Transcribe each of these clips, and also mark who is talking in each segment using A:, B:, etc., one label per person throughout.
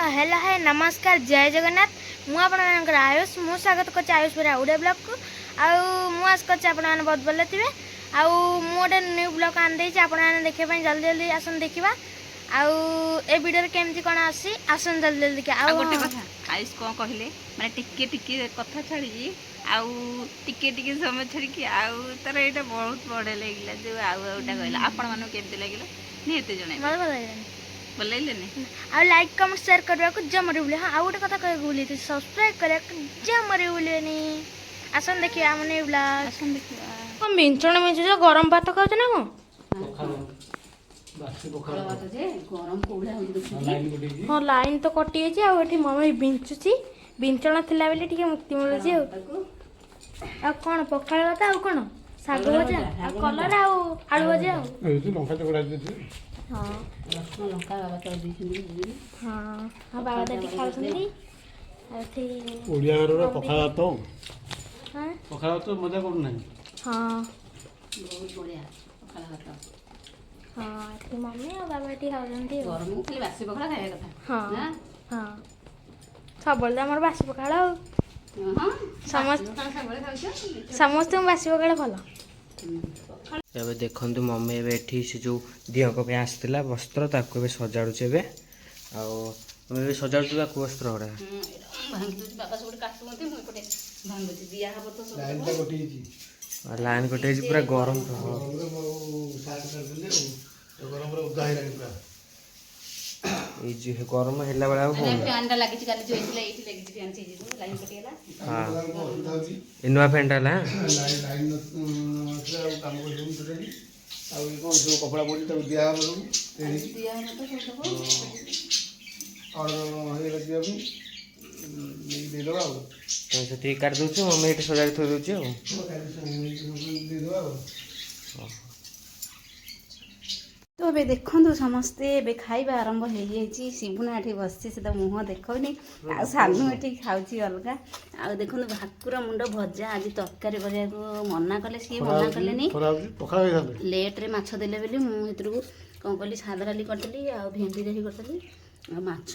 A: तो हेलो है नमस्कार जय जगन्नाथ मु आपनकर आयुष मु स्वागत कर आयुष पर उड़े ब्लॉग को आस कर बहुत भले थे गोटे न्यू ब्लॉग आनी आप देखा जल्दी जल्दी आसन देखा ए वीडियो केमती कौन आसी आसन जल्दी जल्दी देखा
B: गोटे कथा आयुष कौन कहले माने टिके टिके कथा छाड़ी टिके टिके समय छाड़ी तार यहाँ बहुत बढ़िया लगे जो आउटा कहला आपण मानू केमती लगे निहते जन भल लगे
A: आ लाइक कमेंट शेयर करने को जमा भूल हाँ आउ गोटे कथा कह भूली थी सब्सक्राइब कर जमा भूलनी आसन देखिए आम न्यू ब्लॉग
B: आसन देखा
A: मिंचण मिंचुच गरम भात खाऊ ना कौन हाँ लाइन तो कटि जाए मम्मी बिंचुची बिंचण थिला बेले टिके मुक्ति मिलुची आ कौन पखाल भात आ कौन शाग भजा आ कलर आलू भजा हाँ हाँ हाँ बाबा दादी खाऊछंती
C: ओडिया घर पखाल भात
A: हाँ
C: पखाल भात मजा करू नाही
A: हाँ
B: बहुत बढ़िया पखाल भात
A: हाँ एठी मम्मी और बाबा एठी खाऊछंती
B: गरम खाली बासी पखाल खाଇବା କଥା
A: हाँ हाँ सबले हमर बासी पखाल समस्त बासी पखाल भल
D: एबे देखंतु मम्मी एबे एठी से जो दिहक पे आस्तिला वस्त्र ताको एबे सजाडुचे एबे आ मम्मी एबे सजाडुचे बा वस्त्र ओडा
B: भांगी दउची बाबा सब काटू मते मु एपटे भांगुची दिया हबो तो सब
C: लाइन ता कटि छि
D: लाइन कटे पूरा गरम
C: साथ कर दिले तो गरम रे उदा हेलानी पूरा
D: ए जे गरम हेला बेला हो
B: फैन टा लागि छि काली जोइथिला एठी लागि छि फैन छि लाइन कटिला
D: हां इनवा फैन डाला
C: लाइन काम कर दूं तो रेडी आ ये कोन जो कपड़ा बोली तो दिया हम
B: दिया हम तो सब
C: और हे लगिया भी दे दो आओ
D: तो से ठीक कर दोछु मम्मी एठी सजाडी थोइ दोछु
C: दे दो आओ
B: तो ए देखो समस्ते ए खाइबा आरंभ हो जाइए शिवना ये बस तो मुह देखनी आ सानू ये खाऊँ अलग आ देखो भाकुर मुंड भजा आज तरकारी करने को मना कले सी मना कले लेट्रे माछ देले बोली मुझे कौन कली सादा डाली करदेली आ भेंडी दही करदेली माछ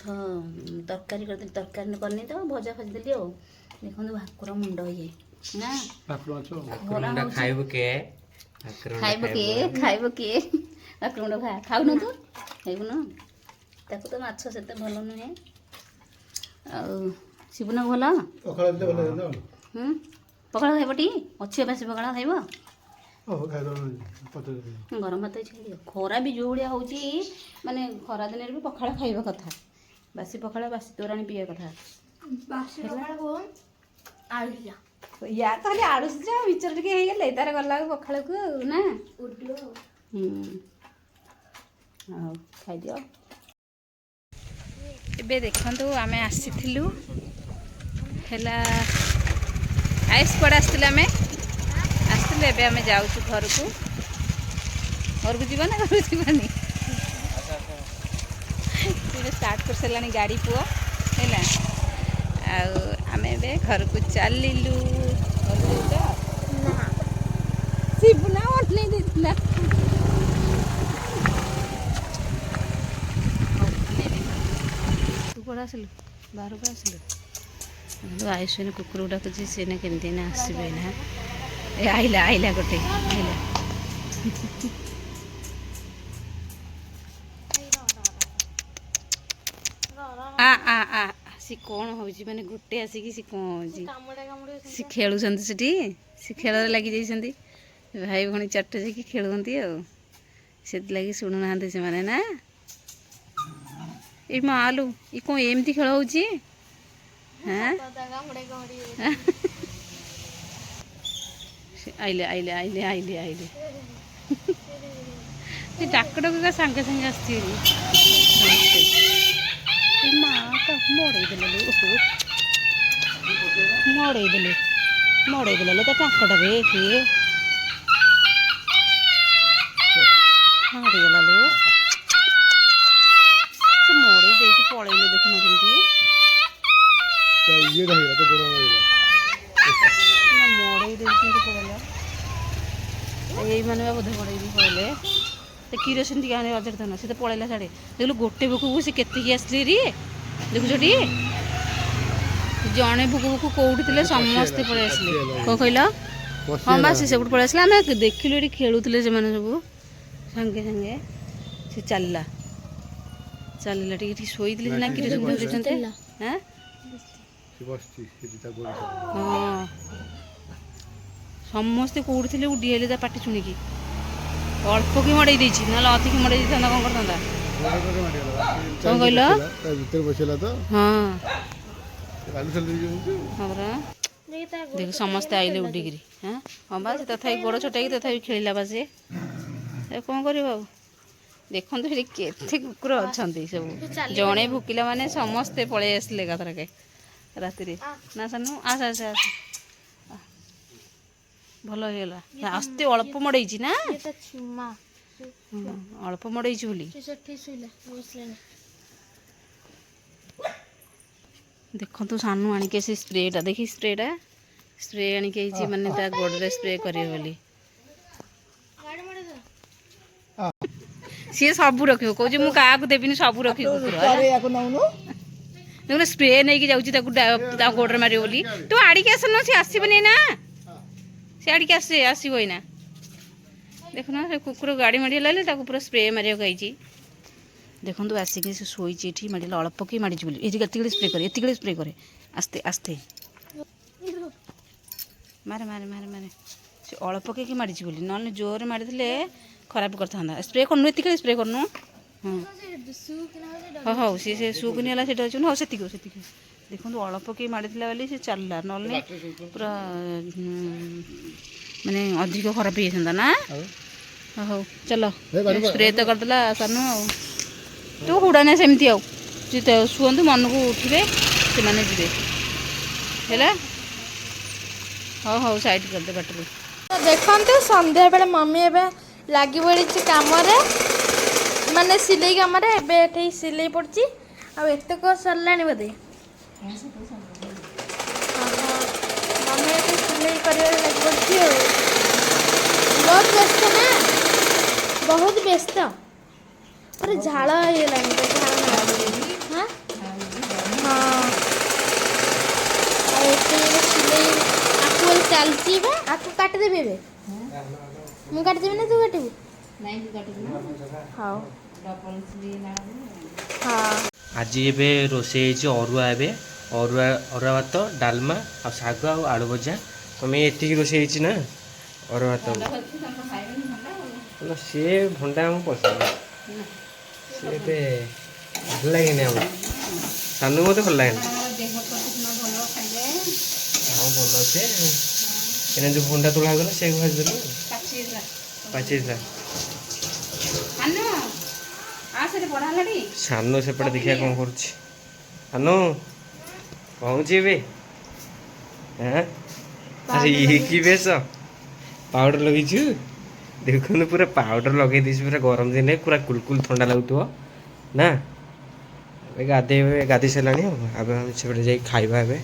B: तरकारी करदेली तरकारी करनी तो भजा भाजीदेली आ देखो भाकुर मुंड ये ना
D: खाइबो के
B: खाइब किए भाकुर मुंड खाऊन तू खाइबुन ताको तो माछ से भल नुहे शिवना भल
C: पखाल दे भले
B: पखाल खाइब टी अच्छी बासी पखाल खाइब
C: खाइ दो
B: गरम भात छाड़ी खरा भी जो भाया हो माने खरा दिन भी पखाल खाइबा कथा बासी पखाल बासी तोराणी पीवा कथा
A: बासी पखाल को आलिया
B: या खाली आड़ुस जा विचर टिके हे गेले तार गला पखाल को ना
A: उडलो
B: आ खाइ दियो एबे देखंतु आमे आसीथिलु हेला आइस पड़ आसथिले आमे आसथिले एबे आमे जाउछु घर को जीवा ना घर को जीवानी तुले स्टार्ट कर सलानी गाड़ी पुआ हैला आमे एबे घर को चलिलु शिवना ओटले दिला कौन आसलु बाहर को आसलु आयुष ने कुकुर डाक सी ना केमती ना आसबे ना ए आइला आइला गोटे आइला आ आ आ सी कौन हो माने गोटे आसिकी सी कौन सी खेलुंट से खेल लगी जाइए भाई भौणी चट जाकि खेलुंट से लगी शुणु ना से माने ना ए मालू ये कौन एमती खेल हो आइले आइले आइले आइले आइले डाक डाक का सांगे सांगे आसती मड़े देले तो टाकटा बे किए हारीगला लो से मड़े दे पलैले देखुन केमती
C: ये रही तो बड़ा
B: मड़े दे पलैला यही मैंने बोधे पड़े पलैले तो किरोसिन टी आने अजर धन से तो पलैला साढ़े देख गोटे बुक से केत आसली ଦେଖୁଛଟି ଜଣେ ଭୁକୁ ଭୁକୁ କୋଉଠି ଥିଲେ ସମସ୍ତେ ପଳେଇ ଆସିଲେ କ'ଣ କହିଲ ହଁ ବା ସେ ସେପଟୁ ପଳେଇ ଆସିଲା ଆମେ ଦେଖିଲୁ ଏଠି ଖେଳୁଥିଲେ ସେମାନେ ସବୁ ସାଙ୍ଗେ ସାଙ୍ଗେ ସେ ଚାଲିଲା ଟିକେ ଟିକେ ଶୋଇଥିଲେ ସିନା କି ଦେଖୁଛନ୍ତି ହଁ ସମସ୍ତେ କୋଉଠି ଥିଲେ ଉଡ଼ି ହେଲେ ତା ପାଟି ଶୁଣିକି ଅଳ୍ପ କି ମଡ଼େଇ ଦେଇଛି ନହେଲେ ଅଧିକ ମଡ଼େଇ ଦେଇଥାନ୍ତା କ'ଣ କରିଥାନ୍ତା କ'ଣ କହିଲ ହଁ ପରା ଦେଖ ସମସ୍ତେ ଆଇଲେ ଉଡ଼ିକିରି ହଁ ବା ସେ ତଥାପି ଗୋଡ଼ ଛୋଟେଇକି ତଥାପି ଖେଳିଲା ବା ସେ କ'ଣ କରିବ ଆଉ ଦେଖନ୍ତୁ ସେଠି କେତେ କୁକୁର ଅଛନ୍ତି ସବୁ ଜଣେ ଭୁକିଲା ମାନେ ସମସ୍ତେ ପଳେଇ ଆସିଲେ ଏକାଥରକେ ରାତିରେ ନା ସାନୁ ଆସ ଆସ ଆସ ଭଲ ହେଇଗଲା ଆସ୍ତେ ଅଳ୍ପ ମଡ଼େଇଛି ନା ଅଳ୍ପ ମଡ଼େଇଛି ବୋଲି ଦେଖନ୍ତୁ ସାନୁ ଆଣିକି ସେ ସ୍ପ୍ରେଟା ଦେଖି ସ୍ପ୍ରେ ଆଣିକି ହେଇଛି ମାନେ ତା ଗୋଡ଼ରେ ସ୍ପ୍ରେ କରିବେ ବୋଲି ସିଏ ସବୁ ରଖିବ କହୁଛି ମୁଁ କାହାକୁ ଦେବିନି ସବୁ ରଖିବି କୁକୁର ଦେଖୁନ ସ୍ପ୍ରେ ନେଇକି ଯାଉଛି ତାକୁ ତା ଗୋଡ଼ରେ ମାରିବ ବୋଲି ତୁ ଆଡ଼ିକି ଆସୁନ ସେ ଆସିବନି ନା ସେ ଆଡ଼ିକି ଆସିବ ଏଇନା ଦେଖୁନ ସେ କୁକୁର ଗାଡ଼ି ମାଡ଼ି ହେଲା ତାକୁ ପୁରା ସ୍ପ୍ରେ ମାରିବାକୁ ଆଇଛି ଦେଖନ୍ତୁ ଆସିକି ସେ ଶୋଇଛି ଏଠି ମାଡ଼ିଲେ ଅଳ୍ପ କି ମାଡ଼ିଛି ବୋଲି ଏଠି ଏତିକି ସ୍ପ୍ରେ କରେ ଆସ୍ତେ ଆସ୍ତେ ମାରେ ମାରେ ମାରେ ମାରେ ସେ ଅଳ୍ପ କି ମାଡ଼ିଛି ବୋଲି ନହେଲେ ଜୋରରେ ମାରିଥିଲେ ଖରାପ କରିଥାନ୍ତା ସ୍ପ୍ରେ କରୁନୁ ଏତିକି ସ୍ପ୍ରେ କରୁନୁ ହଁ ହଉ ସେ ସୁକୁନି ହେଲା ସେଇଟା ଅଛି ହଉ ସେତିକି ଦେଖନ୍ତୁ ଅଳ୍ପ କି ମାଡ଼ିଥିଲା ବୋଲି ସେ ଚାଲିଲା ନହେଲେ ପୁରା ମାନେ ଅଧିକ ଖରାପ ହେଇଯାଇଥାନ୍ତା ନା ହଉ ଚାଲ ସ୍ପ୍ରେ ତ କରିଦେଲା ସାନୁ ଆଉ ତୁ ହୁଡ଼ାନା ସେମିତି ଆଉ ସେ ଶୁଅନ୍ତୁ ମନକୁ ଉଠିବେ ସେମାନେ ଯିବେ ହେଲା ହଉ ସାଇଡ୍ କରିଦେ ବାଟରୁ
A: ଦେଖନ୍ତୁ ସନ୍ଧ୍ୟାବେଳେ ମମି ଏବେ ଲାଗି ପଡ଼ିଛି କାମରେ ମାନେ ସିଲେଇ କାମରେ ଏବେ ଏଠି ସିଲେଇ ପଡ଼ିଛି ଆଉ ଏତକ ସରିଲାଣି ବୋଧେ ମମି ଏଠି ସିଲେଇ କରିବାରେ ଲାଗି ପଡ଼ିଛି ଆଉ ବହୁତ ବ୍ୟସ୍ତ ନା ବହୁତ ବ୍ୟସ୍ତ ପୁରା ଝାଳ ହେଇଗଲାଣି ହଁ ଆଉ ଏଠି ସିଲେଇ ଆକୁ ଚାଲିଛି ବା ଆକୁ କାଟିଦେବି ଏବେ ମୁଁ କାଟିଦେବି ନା ତୁ କାଟିବୁ ହଉ ହଁ
D: ଆଜି ଏବେ ରୋଷେଇ ହେଇଛି ଅରୁଆ ଭାତ ଡାଲମା ଆଉ ଶାଗ ଆଉ ଆଳୁ ଭଜା ତମେ ଏତିକି ରୋଷେଇ ହେଇଛି ନା ଅରୁଆ ଭାତ ସିଏ ଭଣ୍ଡା ଆମକୁ ପସନ୍ଦ ସିଏ ଏବେ ଭଲ ଲାଗେନି ଆମକୁ ସାନୁ ମତେ ଭଲ ଲାଗେନି ହଁ ଭଲ ଅଛି ଏଇନା ଯେଉଁ ଭଣ୍ଡା ତୋଳା ହେଇଗଲା ସେ ଭାଜିଦେଲୁ ପାଚିଥିଲା ସାନୁ ସେପଟେ ଦେଖିବା କ'ଣ କରୁଛି ସାନୁ କହୁଛି ଏବେ ଆରେ ଇଏ କି ବେଶ ପାଉଡ଼ର ଲଗେଇଛୁ ଦେଖନ୍ତୁ ପୁରା ପାଉଡ଼ର ଲଗେଇ ଦେଇଛି ପୁରା ଗରମ ଦିନେ ପୁରା କୁଲକୁଲ ଥଣ୍ଡା ଲାଗୁଥିବ ନା ଏବେ ଗାଧେଇ ସାରିଲାଣି ଆଉ ଏବେ ସେପଟେ ଯାଇକି ଖାଇବା ଏବେ